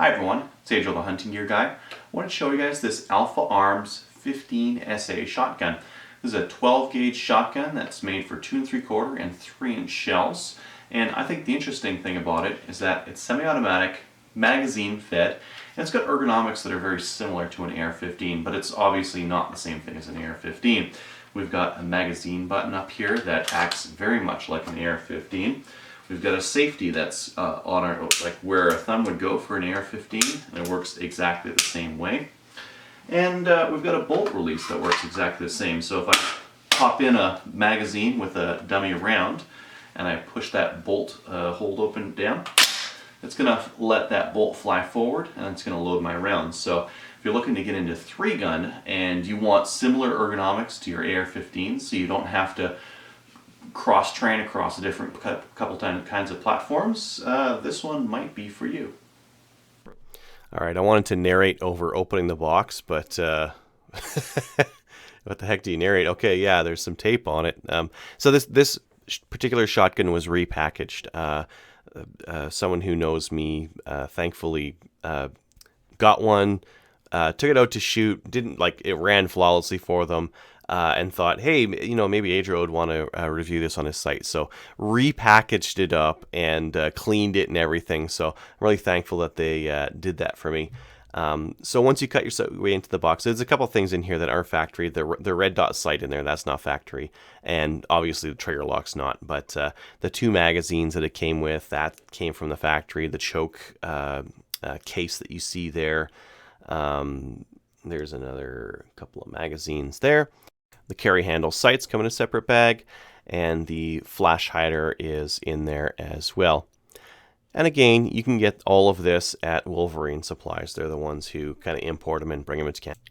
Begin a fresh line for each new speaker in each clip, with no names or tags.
Hi everyone, it's Angel the Hunting Gear Guy. I want to show you guys this Alpha Arms 15SA shotgun. This is a 12 gauge shotgun that's made for 2 3/4 and 3-inch shells. And I think the interesting thing about it is that it's semi-automatic, magazine fed, and it's got ergonomics that are very similar to an AR-15, but it's obviously not the same thing as an AR-15. We've got a magazine button up here that acts very much like an AR-15. We've got a safety that's on our, like where a thumb would go for an AR-15, and it works exactly the same way. And we've got a bolt release that works exactly the same. So if I pop in a magazine with a dummy round, and I push that bolt hold open down, it's going to let that bolt fly forward, and it's going to load my rounds. So if you're looking to get into 3-gun and you want similar ergonomics to your AR-15, so you don't have to cross-train across a different couple kinds of platforms, this one might be for you.
All right, I wanted to narrate over opening the box, but what the heck do you narrate? Okay, yeah, there's some tape on it. So this particular shotgun was repackaged. Someone who knows me, thankfully, got one, took it out to shoot, it ran flawlessly for them. And thought, hey, maybe Adriel would want to review this on his site. So repackaged it up and cleaned it and everything. So I'm really thankful that they did that for me. So once you cut your way into the box, there's a couple things in here that are factory. The red dot sight in there, that's not factory. And obviously the trigger lock's not. But the 2 magazines that it came with, that came from the factory. The choke case that you see there. There's another couple of magazines there. The carry handle sights come in a separate bag, and the flash hider is in there as well. And again, you can get all of this at Wolverine Supplies. They're the ones who kind of import them and bring them into Canada.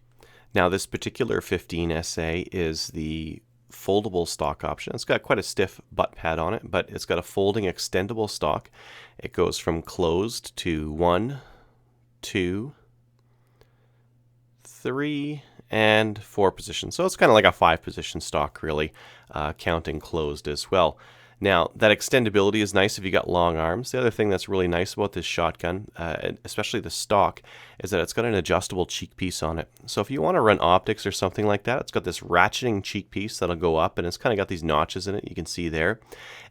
Now, this particular 15SA is the foldable stock option. It's got quite a stiff butt pad on it, but it's got a folding extendable stock. It goes from closed to 1, 2, 3, and 4 positions. So it's kind of like a 5-position stock, really, counting closed as well. Now, that extendability is nice if you got long arms. The other thing that's really nice about this shotgun, especially the stock, is that it's got an adjustable cheek piece on it. So if you want to run optics or something like that, it's got this ratcheting cheek piece that'll go up, and it's kind of got these notches in it, you can see there.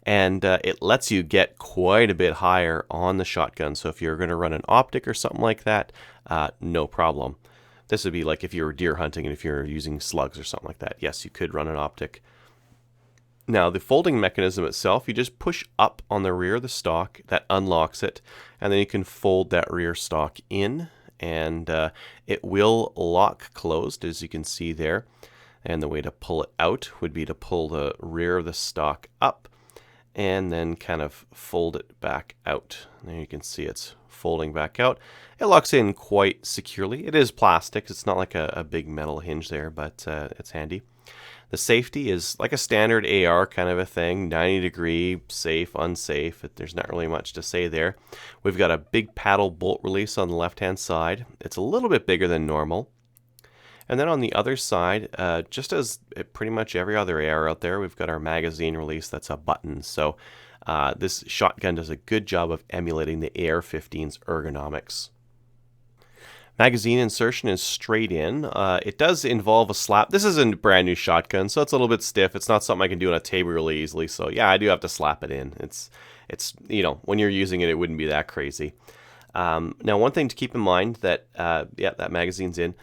And it lets you get quite a bit higher on the shotgun. So if you're going to run an optic or something like that, no problem. This would be like if you were deer hunting and if you're using slugs or something like that. Yes, you could run an optic. Now, the folding mechanism itself, you just push up on the rear of the stock. That unlocks it. And then you can fold that rear stock in. And it will lock closed, as you can see there. And the way to pull it out would be to pull the rear of the stock up and then kind of fold it back out. There you can see it's folding back out. It locks in quite securely. It is plastic. It's not like a big metal hinge there, but it's handy. The safety is like a standard AR kind of a thing, 90 degree, safe, unsafe. There's not really much to say there. We've got a big paddle bolt release on the left-hand side. It's a little bit bigger than normal. And then on the other side, just as pretty much every other AR out there, we've got our magazine release that's a button. So this shotgun does a good job of emulating the AR-15's ergonomics. Magazine insertion is straight in. It does involve a slap. This is a brand new shotgun, so it's a little bit stiff. It's not something I can do on a table really easily. So yeah, I do have to slap it in. It's when you're using it, it wouldn't be that crazy. Now, one thing to keep in mind that that magazine's in.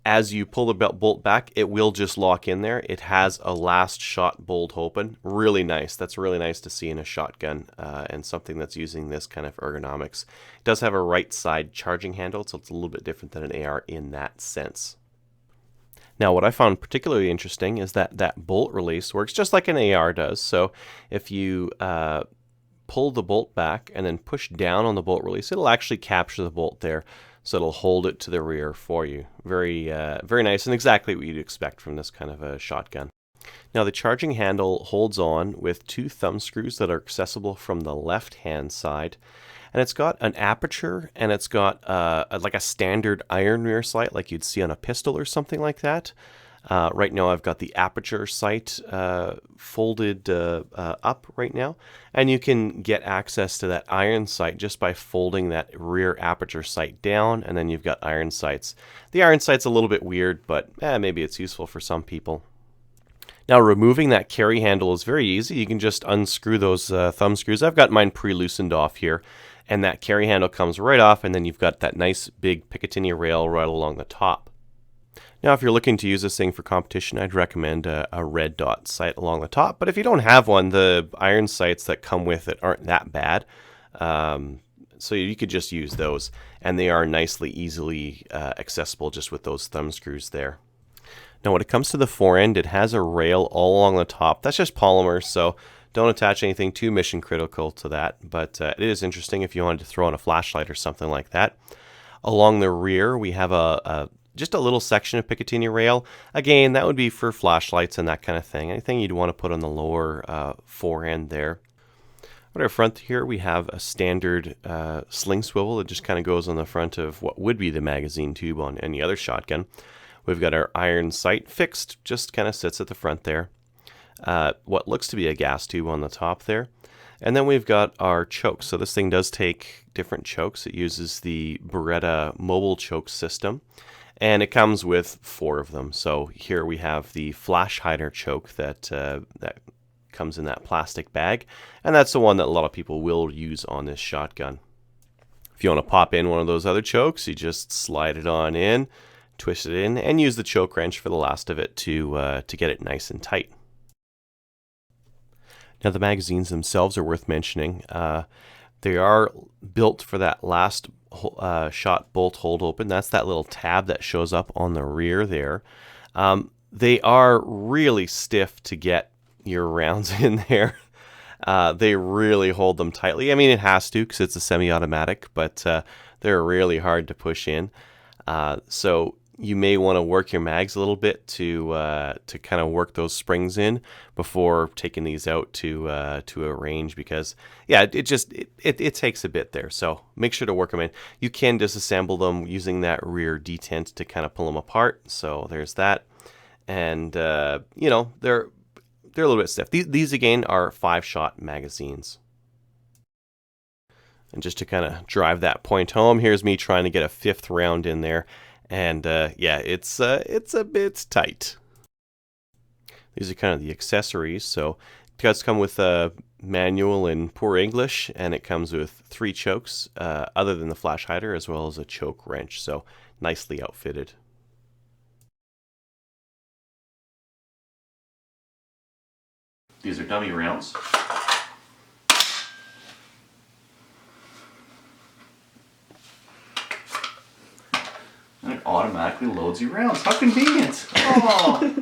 As you pull the bolt back, it will just lock in there. It has a last shot bolt open. Really nice. That's really nice to see in a shotgun and something that's using this kind of ergonomics. It does have a right side charging handle, so it's a little bit different than an AR in that sense. Now, what I found particularly interesting is that that bolt release works just like an AR does. So if you pull the bolt back and then push down on the bolt release, it'll actually capture the bolt there. So it'll hold it to the rear for you. Very nice and exactly what you'd expect from this kind of a shotgun. Now the charging handle holds on with 2 thumb screws that are accessible from the left-hand side. And it's got an aperture and it's got like a standard iron rear sight like you'd see on a pistol or something like that. Right now I've got the aperture sight folded up right now, and you can get access to that iron sight just by folding that rear aperture sight down, and then you've got iron sights. The iron sight's a little bit weird, but maybe it's useful for some people. Now removing that carry handle is very easy. You can just unscrew those thumb screws. I've got mine pre-loosened off here, and that carry handle comes right off, and then you've got that nice big Picatinny rail right along the top. Now, if you're looking to use this thing for competition, I'd recommend a red dot sight along the top. But if you don't have one, the iron sights that come with it aren't that bad. So you could just use those, and they are nicely, easily accessible just with those thumb screws there. Now, when it comes to the fore end, it has a rail all along the top. That's just polymer, so don't attach anything too mission critical to that. But it is interesting if you wanted to throw on a flashlight or something like that. Along the rear, we have just a little section of Picatinny rail. Again, that would be for flashlights and that kind of thing. Anything you'd want to put on the lower fore end there. On our front here, we have a standard sling swivel that just kind of goes on the front of what would be the magazine tube on any other shotgun. We've got our iron sight fixed, just kind of sits at the front there. What looks to be a gas tube on the top there. And then we've got our chokes. So this thing does take different chokes. It uses the Beretta mobile choke system, and it comes with 4 of them. So here we have the flash hider choke that comes in that plastic bag, and that's the one that a lot of people will use on this shotgun. If you want to pop in one of those other chokes, you just slide it on in, twist it in, and use the choke wrench for the last of it to get it nice and tight. Now the magazines themselves are worth mentioning. They are built for that last shot bolt hold open. That's that little tab that shows up on the rear there. They are really stiff to get your rounds in there. They really hold them tightly. I mean, it has to because it's a semi-automatic, but they're really hard to push in. So you may want to work your mags a little bit to kind of work those springs in before taking these out to a range, because it takes a bit there. So make sure to work them in. You can disassemble them using that rear detent to kind of pull them apart. So there's that, and they're a little bit stiff. These again are 5-shot magazines. And just to kind of drive that point home, here's me trying to get a 5th round in there. And it's a bit tight. These are kind of the accessories. So it does come with a manual in poor English, and it comes with 3 chokes, other than the flash hider, as well as a choke wrench. So nicely outfitted.
These are dummy rounds. And it automatically loads your rounds. How convenient! Oh.